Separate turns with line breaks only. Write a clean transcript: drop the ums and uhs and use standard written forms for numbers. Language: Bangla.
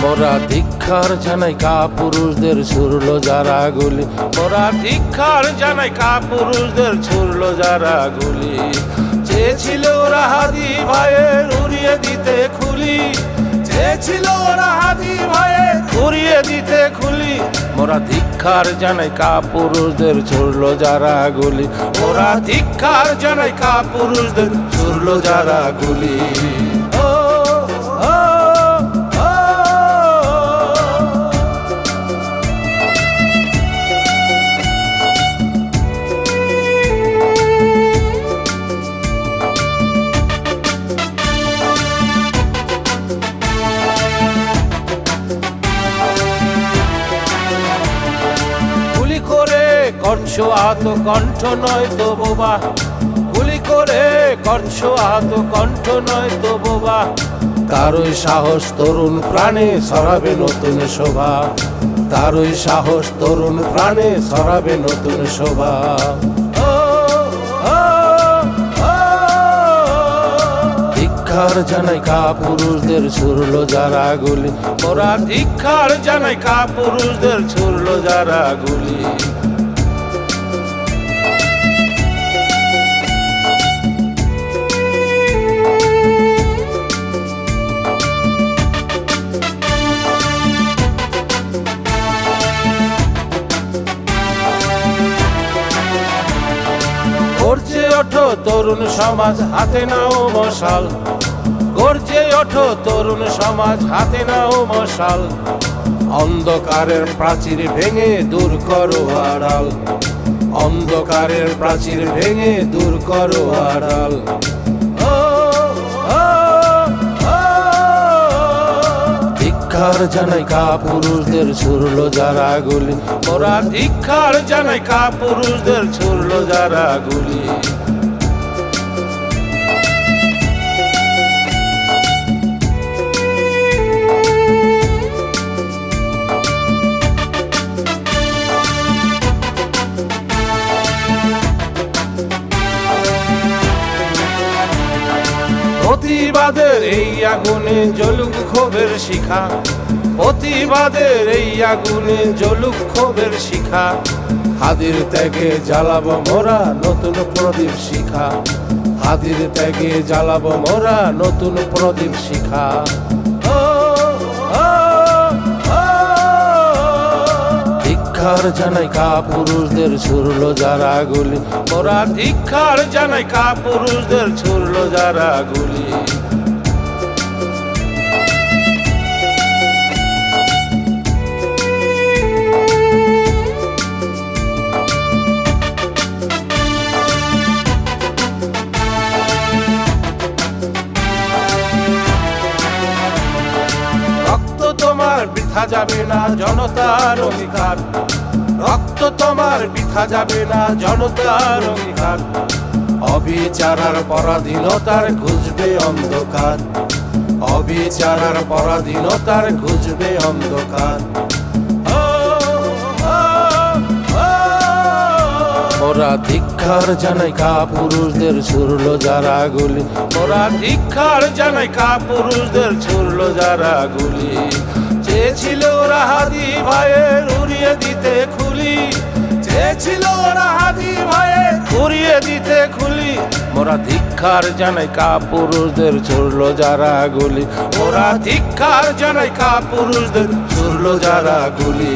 মোরা ধিক্কার জানাই কাপুরুষদের ছুড়লো যারা গুলি, মোরা ধিক্কার জানাই কাপুরুষদের ছুড়লো যারা গুলি। চেয়েছিল ওরা হাদি ভাইয়ের উড়িয়ে দিতে খুলি, চেয়েছিল ওরা হাদি ভাইয়ের উড়িয়ে দিতে খুলি। মোরা ধিক্কার জানাই কাপুরুষদের ছুড়লো যারা গুলি, মোরা ধিক্কার জানাই কাপুরুষদের ছুড়লো যারা গুলি। করছো আহত কণ্ঠ নয় তো বোবা, গুলি করে করছো আহত কণ্ঠ নয় তো বোবা। তারই সাহস তরুণ প্রাণে ছড়াবে নতুন শোভা, তারই সাহস তরুণ প্রাণে ছড়াবে নতুন শোভা। ধিক্কার জানাই কাপুরুষদের ছুড়লো যারা গুলি, মোরা ধিক্কার জানাই কাপুরুষদের ছুড়লো যারা গুলি। গর্জে ওঠো তরুণ সমাজ, হাতে নাও মশাল, গর্জে ওঠো তরুণ সমাজ, হাতে নাও মশাল। অন্ধকারের প্রাচীর ভেঙে দূর করো আড়াল, অন্ধকারের প্রাচীর ভেঙে দূর করো আড়াল। ধিক্কার জানাই কাপুরুষদের ছুড়লো যারা গুলি, মোরা ধিক্কার জানাই কাপুরুষদের ছুড়লো যারা গুলি। প্রতিবাদের এই আগুনে জ্বলুক ক্ষোভের শিখা, প্রতিবাদের এই আগুনে জ্বলুক ক্ষোভের শিখা। হাদির ত্যাগে জ্বালাবো মোরা নতুন প্রদীপ শিখা, হাদির ত্যাগে জ্বালাবো মোরা নতুন প্রদীপ শিখা। ধিক্কার জানাই কাপুরুষদের ছুড়লো যারা গুলি, মোরা ধিক্কার জানাই কাপুরুষদের ছুড়লো যারা গুলি। রক্ত তোমার বৃথা যাবে না জনতার অধিকার, রক্ত তোমার বৃথা যাবে না জনতার অধিকার। অবিচারার পরাধীনতার ঘুচবে অন্ধকার, অবিচারার পরাধীনতার ঘুচবে অন্ধকার। মোরা ধিক্কার জানাই কাপুরুষদের ছুড়লো যারা গুলি, মোরা ধিক্কার জানাই কাপুরুষদের ছুড়লো যারা গুলি। চেয়েছিল ওরা হাদি ভাইয়ের উড়িয়ে দিতে খুলি, চেয়েছিল ওরা হাদি ভাইয়ের উড়িয়ে দিতে খুলি। মোরা ধিক্কার জানাই কাপুরুষদের ছুড়লো যারা গুলি, মোরা ধিক্কার জানাই কাপুরুষদের ছুড়লো যারা গুলি।